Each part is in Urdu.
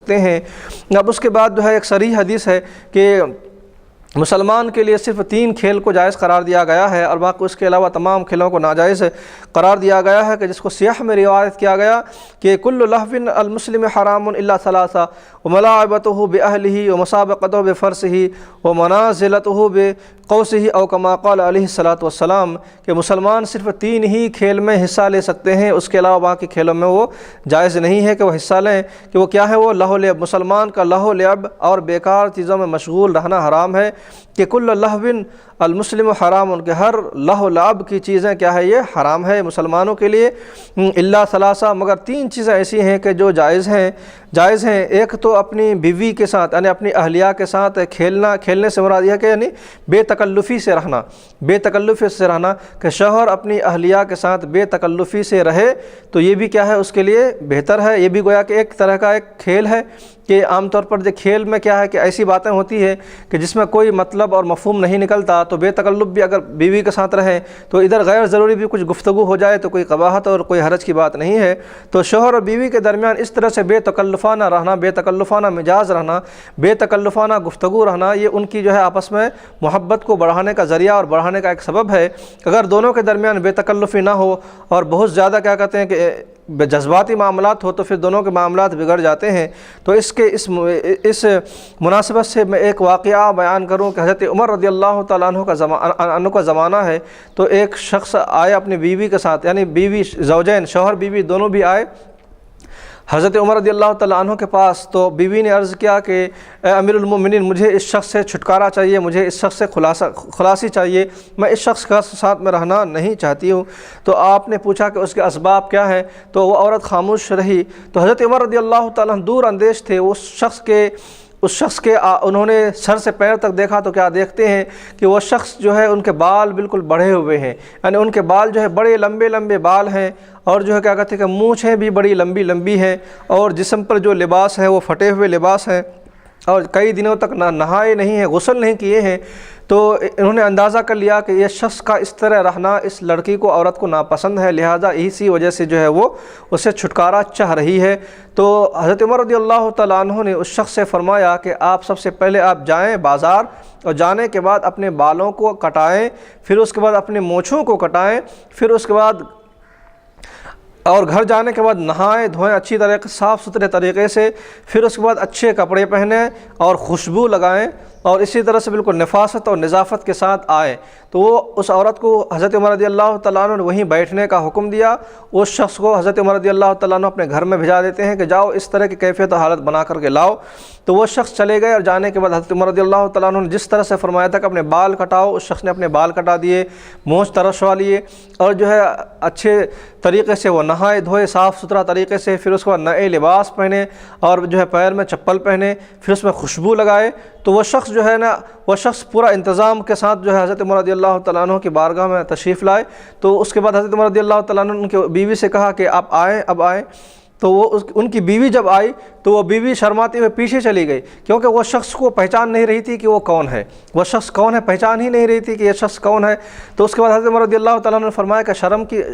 سکتے ہیں۔ اب اس کے بعد جو ہے ایک صریح حدیث ہے کہ مسلمان کے لیے صرف 3 کھیل کو جائز قرار دیا گیا ہے اور باقی اس کے علاوہ تمام کھیلوں کو ناجائز قرار دیا گیا ہے، کہ جس کو صحیح میں روایت کیا گیا کہ کل لہو المسلم حرام الا ثلاثہ وملاعبتہ باہلہ ومسابقتہ بفرسہ ومنازلتہ بقوسہ او کما قال علیہ الصلوۃ والسلام، کہ مسلمان صرف 3 ہی کھیل میں حصہ لے سکتے ہیں، اس کے علاوہ باقی کھیلوں میں وہ جائز نہیں ہے کہ وہ حصہ لیں۔ کہ وہ کیا ہے؟ وہ لہو لعب، مسلمان کا لہو لعب اور بیکار چیزوں میں مشغول رہنا حرام ہے، کہ کل لہو المسلم حرام، ان کے ہر لہو لعب کی چیزیں کیا ہے؟ یہ حرام ہے مسلمانوں کے لیے، الا ثلاثہ، مگر 3 چیزیں ایسی ہیں کہ جو جائز ہیں۔ ایک تو اپنی بیوی کے ساتھ یعنی اپنی اہلیہ کے ساتھ کھیلنے سے مراد یہ ہے کہ یعنی بے تکلفی سے رہنا، کہ شوہر اپنی اہلیہ کے ساتھ بے تکلفی سے رہے تو یہ بھی کیا ہے؟ اس کے لیے بہتر ہے۔ یہ بھی گویا کہ ایک طرح کا ایک کھیل ہے، کہ عام طور پر جو کھیل میں کیا ہے کہ ایسی باتیں ہوتی ہے کہ جس میں کوئی مطلب اور مفہوم نہیں نکلتا، تو بے تکلف بھی اگر بیوی کے ساتھ رہیں تو ادھر غیر ضروری بھی کچھ گفتگو ہو جائے تو کوئی قباحت اور کوئی حرج کی بات نہیں ہے۔ تو شوہر اور بیوی کے درمیان اس طرح سے بے تکلفانہ رہنا، بے تکلفانہ مزاج رہنا، بے تکلفانہ گفتگو رہنا، یہ ان کی جو ہے آپس میں محبت کو بڑھانے کا ذریعہ اور بڑھانے کا ایک سبب ہے۔ اگر دونوں کے درمیان بے تکلفی نہ ہو اور بہت زیادہ کیا کہتے ہیں کہ جذباتی معاملات ہو تو پھر دونوں کے معاملات بگڑ جاتے ہیں۔ تو اس مناسبت سے میں ایک واقعہ بیان کروں کہ حضرت عمر رضی اللہ تعالیٰ عنہ کا زمانہ ہے، تو ایک شخص آئے اپنی بیوی کے ساتھ، یعنی بیوی زوجین شوہر بیوی دونوں بھی آئے حضرت عمر رضی اللہ تعالیٰ عنہ کے پاس۔ تو بیوی نے عرض کیا کہ اے امیر المومنین، مجھے اس شخص سے چھٹکارا چاہیے، مجھے اس شخص سے خلاصی چاہیے، میں اس شخص کا ساتھ میں رہنا نہیں چاہتی ہوں۔ تو آپ نے پوچھا کہ اس کے اسباب کیا ہیں؟ تو وہ عورت خاموش رہی۔ تو حضرت عمر رضی اللہ تعالیٰ عنہ دور اندیش تھے، اس شخص کے انہوں نے سر سے پیر تک دیکھا تو کیا دیکھتے ہیں کہ وہ شخص جو ہے ان کے بال بالکل بڑھے ہوئے ہیں، یعنی ان کے بال جو ہے بڑے لمبے بال ہیں، اور جو ہے کیا کہتے ہیں کہ مونچھیں بھی بڑی لمبی ہیں، اور جسم پر جو لباس ہے وہ پھٹے ہوئے لباس ہیں، اور کئی دنوں تک نہ نہائے نہیں ہیں، غسل نہیں کیے ہیں۔ تو انہوں نے اندازہ کر لیا کہ یہ شخص کا اس طرح رہنا اس لڑکی کو، عورت کو ناپسند ہے، لہذا اسی وجہ سے جو ہے وہ اسے چھٹکارا چاہ رہی ہے۔ تو حضرت عمر رضی اللہ تعالیٰ عنہ نے اس شخص سے فرمایا کہ آپ سب سے پہلے آپ جائیں بازار، اور جانے کے بعد اپنے بالوں کو کٹائیں، پھر اس کے بعد اپنے مونچھوں کو کٹائیں، پھر اس کے بعد اور گھر جانے کے بعد نہائیں دھوئیں اچھی طرح صاف ستھرے طریقے سے، پھر اس کے بعد اچھے کپڑے پہنیں اور خوشبو لگائیں، اور اسی طرح سے بالکل نفاست اور نظافت کے ساتھ آئے۔ تو وہ اس عورت کو حضرت عمر رضی اللہ تعالیٰ عنہ نے وہیں بیٹھنے کا حکم دیا۔ اس شخص کو حضرت عمر رضی اللہ تعالیٰ عنہ اپنے گھر میں بھیجا دیتے ہیں کہ جاؤ اس طرح کی کیفیت و حالت بنا کر کے لاؤ۔ تو وہ شخص چلے گئے، اور جانے کے بعد حضرت عمر رضی اللہ تعالیٰ عنہ نے جس طرح سے فرمایا تھا کہ اپنے بال کٹاؤ، اس شخص نے اپنے بال کٹا دیے، مونچھ ترشوا لیے، اور جو ہے اچھے طریقے سے وہ نہائے دھوئے صاف ستھرا طریقے سے، پھر اس کے بعد نئے لباس پہنے اور جو ہے پیر میں چپل پہنے، پھر اس میں خوشبو لگائے۔ تو وہ شخص جو ہے نا، وہ شخص پورا انتظام کے ساتھ جو ہے حضرت عمر رضی اللہ تعالیٰ عنہ کی بارگاہ میں تشریف لائے۔ تو اس کے بعد حضرت عمر رضی اللہ تعالیٰ عنہ نے ان کی بیوی سے کہا کہ آپ آئیں، اب آئیں۔ تو وہ ان کی بیوی جب آئی تو وہ بیوی شرماتے ہوئے پیچھے چلی گئی، کیونکہ وہ شخص کو پہچان نہیں رہی تھی کہ وہ کون ہے، وہ شخص کون ہے پہچان ہی نہیں رہی تھی کہ یہ شخص کون ہے۔ تو اس کے بعد حضرت عمر رضی اللہ تعالیٰ نے فرمایا کہ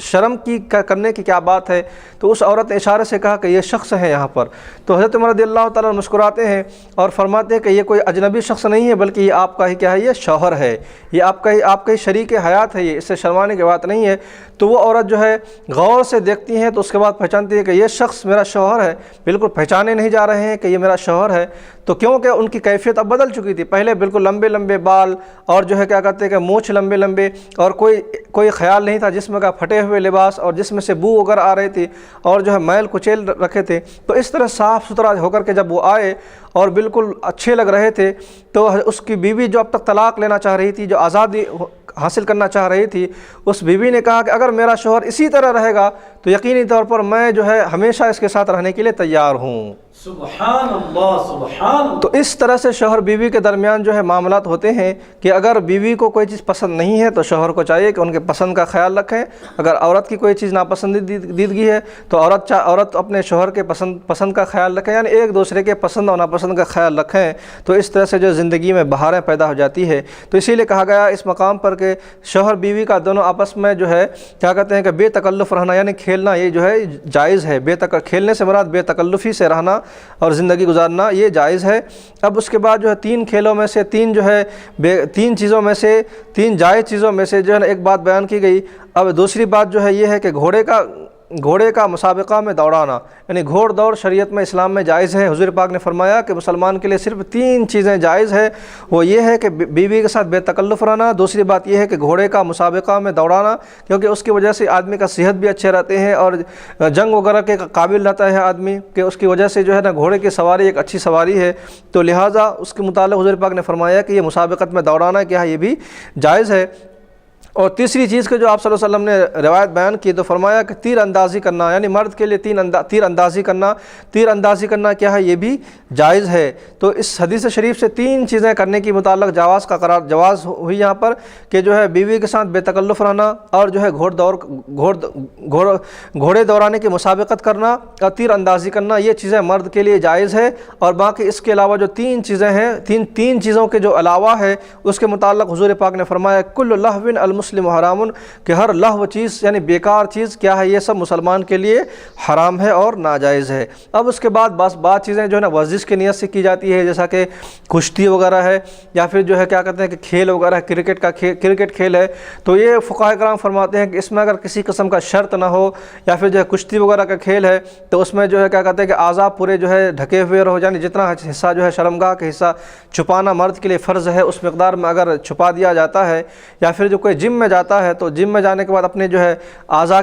شرم کی کرنے کی کیا بات ہے؟ تو اس عورت نے اشارے سے کہا کہ یہ شخص ہے یہاں پر۔ تو حضرت عمر رضی اللہ تعالیٰ مسکراتے ہیں اور فرماتے ہیں کہ یہ کوئی اجنبی شخص نہیں ہے، بلکہ یہ آپ کا ہی کیا ہے، یہ شوہر ہے، یہ آپ کا ہی شریک حیات ہے، یہ اس سے شرمانے کی بات نہیں ہے۔ تو وہ عورت جو ہے غور سے دیکھتی ہیں تو اس کے بعد پہچانتی ہے کہ یہ شخص میرا شوہر ہے، بالکل پہچانے نہیں جا رہے ہیں کہ یہ میرا شوہر ہے۔ تو کیونکہ ان کی کیفیت اب بدل چکی تھی، پہلے بالکل لمبے بال اور جو ہے کیا کہتے ہیں کہ مونچھ لمبے اور کوئی خیال نہیں تھا، جسم کا پھٹے ہوئے لباس اور جسم سے بو وغیرہ آ رہی تھی، اور جو ہے میل کچیل رکھے تھے۔ تو اس طرح صاف ستھرا ہو کر کے جب وہ آئے اور بالکل اچھے لگ رہے تھے، تو اس کی بیوی جو اب تک طلاق لینا چاہ رہی تھی، جو آزادی حاصل کرنا چاہ رہی تھی، اس بیوی نے کہا کہ اگر میرا شوہر اسی طرح رہے گا تو یقینی طور پر میں جو ہے ہمیشہ اس کے ساتھ رہنے کے لیے تیار ہوں۔ سبحان اللہ، سبحان اللہ۔ تو اس طرح سے شوہر بیوی کے درمیان جو ہے معاملات ہوتے ہیں کہ اگر بیوی کو کوئی چیز پسند نہیں ہے تو شوہر کو چاہیے کہ ان کے پسند کا خیال رکھیں، اگر عورت کی کوئی چیز ناپسندیدگی ہے تو عورت اپنے شوہر کے پسند کا خیال رکھیں، یعنی ایک دوسرے کے پسند اور ناپسند کا خیال رکھیں، تو اس طرح سے جو زندگی میں بہاریں پیدا ہو جاتی ہے۔ تو اسی لیے کہا گیا اس مقام پر کہ شوہر بیوی کا دونوں آپس میں جو ہے کیا کہتے ہیں کہ بے تکلف رہنا، یعنی کھیلنا، یہ جو ہے جائز ہے۔ کھیلنے سے مراد بے تکلفی سے رہنا اور زندگی گزارنا یہ جائز ہے۔ اب اس کے بعد جو ہے تین کھیلوں میں سے تین چیزوں میں سے تین جائز چیزوں میں سے جو ہے نا ایک بات بیان کی گئی۔ اب دوسری بات جو ہے یہ ہے کہ گھوڑے کا مسابقہ میں دوڑانا، یعنی گھوڑ دوڑ شریعت میں اسلام میں جائز ہے۔ حضور پاک نے فرمایا کہ مسلمان کے لیے صرف تین چیزیں جائز ہے، وہ یہ ہے کہ بیوی کے ساتھ بے تکلف رہنا، دوسری بات یہ ہے کہ گھوڑے کا مسابقہ میں دوڑانا، کیونکہ اس کی وجہ سے آدمی کا صحت بھی اچھے رہتے ہیں اور جنگ وغیرہ کے قابل رہتا ہے آدمی، کہ اس کی وجہ سے جو ہے نا گھوڑے کی سواری ایک اچھی سواری ہے، تو لہٰذا اس کے متعلق حضور پاک نے فرمایا کہ یہ مسابقت میں دوڑانا کیا ہے، یہ بھی جائز ہے۔ اور تیسری چیز کہ جو آپ صلی اللہ علیہ وسلم نے روایت بیان کی تو فرمایا کہ تیر اندازی کرنا، یعنی مرد کے لیے تیر اندازی کرنا کیا ہے، یہ بھی جائز ہے۔ تو اس حدیث شریف سے تین چیزیں کرنے کی متعلق جواز ہوئی یہاں پر، کہ جو ہے بیوی کے ساتھ بے تکلف رہنا، اور جو ہے گھوڑے دوڑانے کی مسابقت کرنا اور تیر اندازی کرنا، یہ چیزیں مرد کے لیے جائز ہے۔ اور باقی اس کے علاوہ جو تین چیزیں ہیں، تین چیزوں کے جو علاوہ ہے، اس کے متعلق حضور پاک نے فرمایا کل لہو المسلم حرام، کہ ہر لہو چیز یعنی بیکار چیز کیا ہے، یہ سب مسلمان کے لیے حرام ہے اور ناجائز ہے۔ اب اس کے بعد بعض چیزیں جو ہے نا ورزش کی نیت سے کی جاتی ہے، جیسا کہ کشتی وغیرہ ہے، یا پھر جو ہے کیا کہتے ہیں کہ کھیل وغیرہ ہے، کرکٹ کھیل ہے، تو یہ فقہاء کرام فرماتے ہیں کہ اس میں اگر کسی قسم کا شرط نہ ہو، یا پھر جو ہے کشتی وغیرہ کا کھیل ہے تو اس میں جو ہے کیا کہتے ہیں کہ اعضاء پورے جو ہے ڈھکے ہوئے رہو، یعنی جتنا حصہ جو ہے شرمگاہ کا حصہ چھپانا مرد کے لیے فرض ہے، اس مقدار میں اگر چھپا دیا جاتا ہے، یا پھر جو کوئی جم میں جاتا ہے تو جم میں جانے کے بعد اپنے جو ہے اعضاء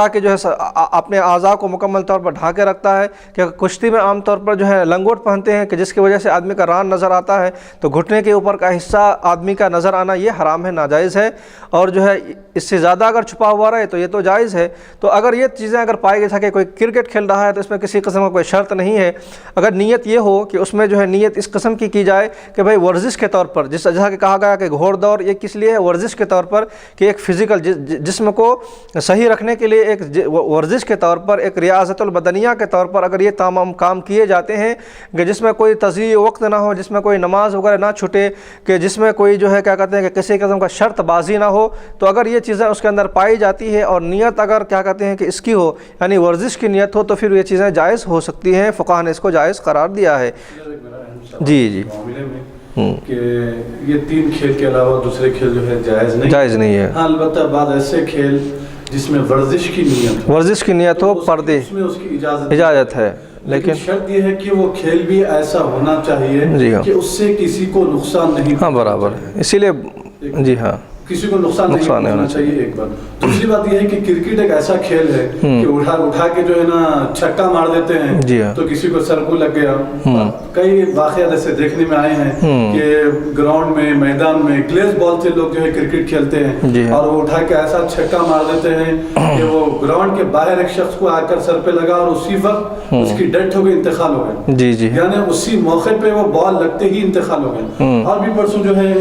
کے جو ہے اپنے اعضاء کو مکمل طور پر ڈھا کے رکھتا ہے، کہ کشتی میں عام طور پر جو ہے لنگوٹ پہنتے ہیں کہ جس کی وجہ سے آدمی کا ران نظر آتا ہے، تو گھٹنے کے اوپر کا حصہ آدمی کا نظر آنا یہ حرام ہے، ناجائز ہے، اور جو ہے اس سے زیادہ اگر چھپا ہوا رہے تو یہ تو جائز ہے۔ تو اگر یہ چیزیں اگر پائی گئی کہ کوئی کرکٹ کھیل رہا ہے تو اس میں کسی قسم کا کوئی شرط نہیں ہے، اگر نیت یہ ہو کہ اس میں جو ہے نیت اس قسم کی جائے کہ بھائی ورزش کے طور پر، جیسا کہ کہا گیا کہ گھوڑ دوڑ یہ کس لیے ہے، ورزش کے طور پر، کہ ایک فزیکل جسم کو صحیح رکھنے کے لیے ایک ورزش کے طور پر، ایک ریاضت البدنیہ کے طور پر اگر یہ تمام کام کیے جاتے ہیں کہ جس میں کوئی تضییع وقت نہ ہو، جس میں کوئی نماز وغیرہ نہ چھوٹے، کہ جس میں کوئی جو ہے کیا کہتے ہیں کہ کسی قسم کا شرط بازی نہ ہو، تو اگر یہ چیزیں اس کے اندر پائی جاتی ہے اور نیت اگر کیا کہتے ہیں کہ اس کی ہو، یعنی ورزش کی نیت ہو، تو پھر یہ چیزیں جائز ہو سکتی ہیں، فقہاء نے اس کو جائز قرار دیا ہے۔ جی کہ یہ تین کھیل کے علاوہ دوسرے کھیل جو ہے جائز نہیں ہے۔ ہاں، البتہ بعض ایسے کھیل جس میں ورزش کی نیت ہو پردے اس میں اس کی اجازت ہے، لیکن شرط یہ ہے کہ وہ کھیل بھی ایسا ہونا چاہیے کہ اس سے کسی کو نقصان نہیں، ہاں برابر، اسی لیے جی ہاں کسی کو نقصان نہیں ہونا چاہیے، ایک بات۔ دوسری بات یہ ہے کہ کرکٹ ایک ایسا کھیل ہے کہ اٹھا کے جو ہے نا چھکا مار دیتے ہیں تو کسی کو سر کو لگ گیا۔ کئی واقعات ایسے دیکھنے میں آئے ہیں کہ گراؤنڈ میں، میدان میں گلیس بال سے لوگ جو ہے کرکٹ کھیلتے ہیں اور وہ اٹھا کے ایسا چھکا مار دیتے ہیں کہ وہ گراؤنڈ کے باہر ایک شخص کو آ کر سر پہ لگا اور اسی وقت اس کی ڈیتھ ہو گئی، انتقال ہو گیا، یعنی اسی موقع پہ وہ بال لگتے ہی انتقال ہو گیا۔ اور بھی پرسوں جو ہے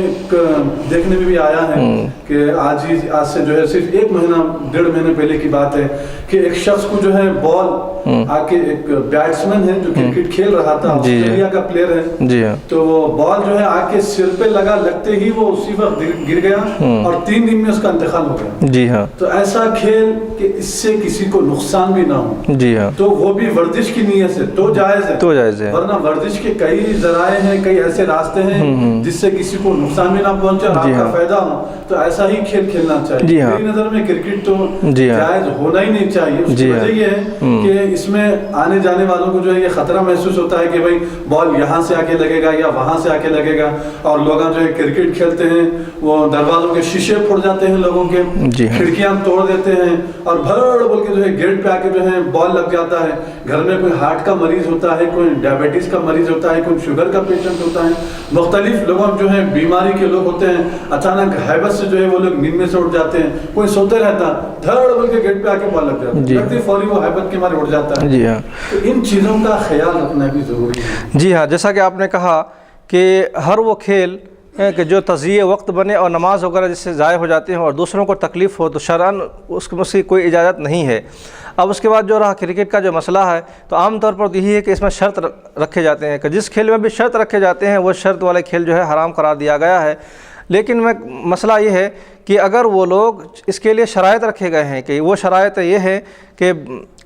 دیکھنے میں بھی آیا ہے کہ آج سے جو ہے صرف 1 مہینہ 1.5 مہینے پہلے کی بات ہے کہ ایک شخص کو جو ہے بال آ کے، ایک بیٹسمین ہے جو کرکٹ کھیل رہا تھا، آسٹریلیا کا پلیئر ہے، تو وہ بال جو ہے آ کے سر پہ لگا، لگتے ہی وہ اسی وقت گر گیا اور 3 دن میں اس کا انتقال ہو گیا۔ تو ایسا کھیل کہ اس سے کسی کو نقصان بھی نہ ہو، تو وہ بھی ورزش کی نیت سے تو جائز ہے، ورنہ ورزش کے کئی ذرائع ہیں، کئی ایسے راستے ہیں جس سے کسی کو نقصان بھی نہ پہنچے اور آپ کا فائدہ ہو، تو ایسا ہی کھیل کھیلنا چاہیے۔ میری نظر میں کرکٹ تو جائز ہونا ہی نہیں چاہیے۔ اس کی وجہ یہ ہے کہ اس میں آنے جانے والوں کو جو ہے یہ خطرہ محسوس ہوتا ہے کہ بھائی بال یہاں سے آ کے لگے گا یا وہاں سے آ کے لگے گا، اور لوگ جو ہے کرکٹ کھیلتے ہیں وہ دروازوں کے شیشے پھوڑ جاتے ہیں، لوگوں کے کھڑکیاں توڑ دیتے ہیں، اور بھڑ بول کے جو ہے گیٹ پہ آ کے جو ہے بال لگ جاتا ہے۔ گھر میں کوئی ہارٹ کا مریض ہوتا ہے، کوئی ڈائبٹیز کا مریض ہوتا ہے، کوئی شوگر کا پیشنٹ ہوتا ہے، مختلف لوگوں جو ہے بیماری کے لوگ ہوتے ہیں، اچانک ہیبت سے جو ہے وہ لوگ نیند میں سے اٹھ جاتے ہیں، کوئی سوتے رہتا دھڑ بول کے گیٹ پہ آ کے بال لگ جاتا ہے، فوری وہ ہیبت کے مارے اٹھ جاتا ہے۔ تو ان چیزوں کا خیال رکھنا بھی ضروری ہے۔ جی ہاں، جیسا کہ آپ نے کہا کہ ہر وہ کھیل کہ جو تضییع وقت بنے اور نماز وغیرہ جس سے ضائع ہو جاتے ہیں اور دوسروں کو تکلیف ہو، تو شرعاً اس کی کوئی اجازت نہیں ہے۔ اب اس کے بعد جو رہا کرکٹ کا جو مسئلہ ہے، تو عام طور پر یہی ہے کہ اس میں شرط رکھے جاتے ہیں، کہ جس کھیل میں بھی شرط رکھے جاتے ہیں وہ شرط والے کھیل جو ہے حرام قرار دیا گیا ہے۔ لیکن مسئلہ یہ ہے کہ اگر وہ لوگ اس کے لیے شرائط رکھے گئے ہیں، کہ وہ شرائط یہ ہے کہ کہ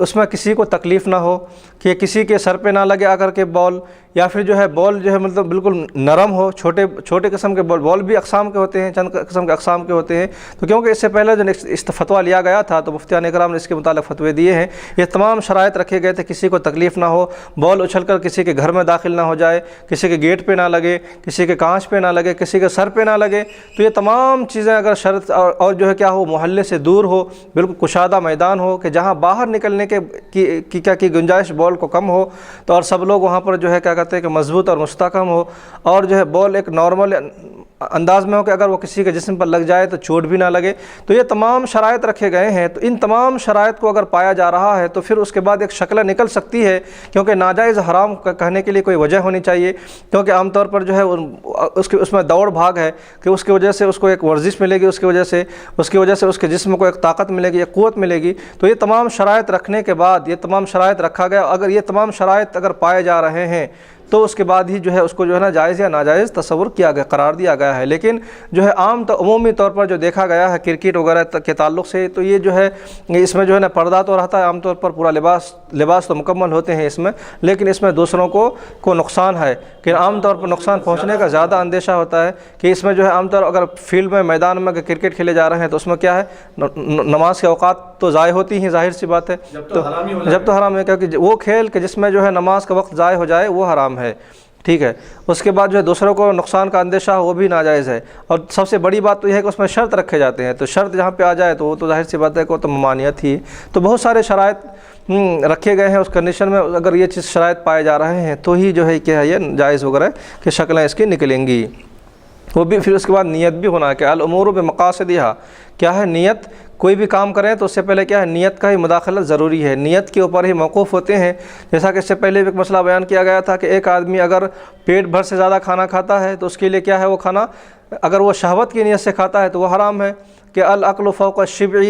اس میں کسی کو تکلیف نہ ہو، کہ کسی کے سر پہ نہ لگے آ کر کے بال، یا پھر جو ہے بال جو ہے مطلب بالکل نرم ہو. چھوٹے قسم کے بال بھی اقسام کے ہوتے ہیں، چند قسم کے اقسام کے ہوتے ہیں. تو کیونکہ اس سے پہلے جو فتویٰ لیا گیا تھا تو مفتیان اکرام نے اس کے متعلق فتوے دیے ہیں. یہ تمام شرائط رکھے گئے تھے، کسی کو تکلیف نہ ہو، بال اچھل کر کسی کے گھر میں داخل نہ ہو جائے، کسی کے گیٹ پہ نہ لگے، کسی کے کانچ پہ نہ لگے، کسی کے سر پہ نہ لگے. تو یہ تمام چیزیں اگر شرط اور جو ہے کیا ہو، محلے سے دور ہو، بالکل کشادہ میدان ہو کہ جہاں باہر نکلنے کی گنجائش بال کو کم ہو، تو اور سب لوگ وہاں پر جو ہے کیا کہتے ہیں کہ مضبوط اور مستحکم ہو، اور جو ہے بال ایک نارمل انداز میں ہو کہ اگر وہ کسی کے جسم پر لگ جائے تو چوٹ بھی نہ لگے. تو یہ تمام شرائط رکھے گئے ہیں. تو ان تمام شرائط کو اگر پایا جا رہا ہے تو پھر اس کے بعد ایک شکل نکل سکتی ہے، کیونکہ ناجائز حرام کہنے کے لیے کوئی وجہ ہونی چاہیے. کیونکہ عام طور پر جو ہے اس میں دوڑ بھاگ ہے کہ اس کی وجہ سے اس کو ایک ورزش ملے گی، اس کی وجہ سے اس کے جسم کو ایک طاقت ملے گی، ایک قوت ملے گی. تو یہ تمام شرائط رکھنے کے بعد، یہ تمام شرائط رکھا گیا، اگر یہ تمام شرائط اگر پائے جا رہے ہیں تو اس کے بعد ہی جو ہے اس کو جو ہے نا جائز یا ناجائز تصور کیا گیا، قرار دیا گیا ہے. لیکن جو ہے عمومی طور پر جو دیکھا گیا ہے کرکٹ وغیرہ کے تعلق سے، تو یہ جو ہے اس میں جو ہے نا پردہ تو رہتا ہے، عام طور پر پورا لباس تو مکمل ہوتے ہیں اس میں، لیکن اس میں دوسروں کو نقصان ہے کہ عام طور پر نقصان پہنچنے کا زیادہ اندیشہ ہوتا ہے کہ اس میں جو ہے عام طور اگر فیلڈ میں میدان میں کرکٹ کھیلے جا رہے ہیں تو اس میں کیا ہے، نماز کے اوقات تو ضائع ہوتی ہیں، ظاہر سی بات ہے، جب تو حرام ہے، کیونکہ وہ کھیل کہ جس میں جو ہے نماز کا وقت ضائع ہو جائے وہ حرام ہے. ٹھیک ہے. اس کے بعد جو ہے دوسروں کو نقصان کا اندیشہ وہ بھی ناجائز ہے. اور سب سے بڑی بات تو یہ ہے کہ اس میں شرط رکھے جاتے ہیں. تو شرط جہاں پہ آ جائے تو وہ تو ظاہر سی بات ہے کہ وہ تو ممانعت ہی. تو بہت سارے شرائط رکھے گئے ہیں اس کنڈیشن میں، اگر یہ چیز شرائط پائے جا رہے ہیں تو ہی جو ہے کیا ہے یہ جائز وغیرہ کہ شکلیں اس کی نکلیں گی. وہ بھی پھر اس کے بعد نیت بھی ہونا ہے کہ الامور بمقاصدہا، کیا ہے نیت. کوئی بھی کام کریں تو اس سے پہلے کیا ہے، نیت کا ہی مداخلت ضروری ہے، نیت کے اوپر ہی موقوف ہوتے ہیں. جیسا کہ اس سے پہلے بھی ایک مسئلہ بیان کیا گیا تھا کہ ایک آدمی اگر پیٹ بھر سے زیادہ کھانا کھاتا ہے تو اس کے لیے کیا ہے، وہ کھانا اگر وہ شہوت کی نیت سے کھاتا ہے تو وہ حرام ہے. کہ الاکل فوق الشبع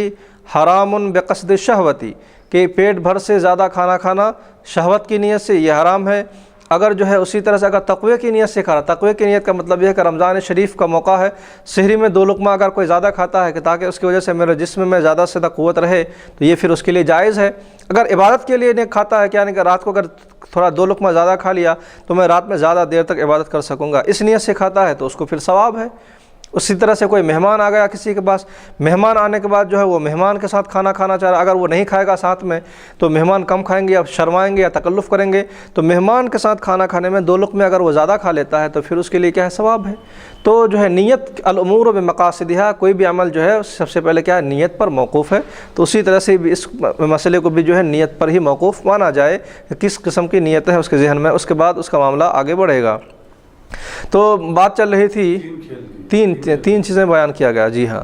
حرام بقصد الشہوتی، کہ پیٹ بھر سے زیادہ کھانا کھانا شہوت کی نیت سے یہ حرام ہے. اگر جو ہے اسی طرح سے اگر تقوی کی نیت سے کھا رہا، تقوی کی نیت کا مطلب یہ ہے کہ رمضان شریف کا موقع ہے، سحری میں 2 لقمہ اگر کوئی زیادہ کھاتا ہے کہ تاکہ اس کی وجہ سے میرے جسم میں زیادہ سے زیادہ قوت رہے، تو یہ پھر اس کے لیے جائز ہے. اگر عبادت کے لیے نہیں کھاتا ہے، کیا نہیں کہ رات کو اگر تھوڑا 2 لقمہ زیادہ کھا لیا تو میں رات میں زیادہ دیر تک عبادت کر سکوں گا، اس نیت سے کھاتا ہے تو اس کو پھر ثواب ہے. اسی طرح سے کوئی مہمان آ گیا کسی کے پاس، مہمان آنے کے بعد جو ہے وہ مہمان کے ساتھ کھانا کھانا چاہ رہا، اگر وہ نہیں کھائے گا ساتھ میں تو مہمان کم کھائیں گے یا شرمائیں گے یا تکلف کریں گے. تو مہمان کے ساتھ کھانا کھانے میں 2 لقمے اگر وہ زیادہ کھا لیتا ہے تو پھر اس کے لیے کیا ہے، ثواب ہے. تو جو ہے نیت الامور بمقاصدہا، کوئی بھی عمل جو ہے سب سے پہلے کیا ہے، نیت پر موقوف ہے. تو اسی طرح سے بھی اس مسئلے کو بھی جو ہے نیت پر ہی موقوف مانا جائے کہ کس قسم کی نیت ہے اس کے ذہن میں، اس کے بعد اس کا معاملہ آگے بڑھے گا. تو بات چل رہی تھی تین چیزیں بیان کیا گیا. جی ہاں.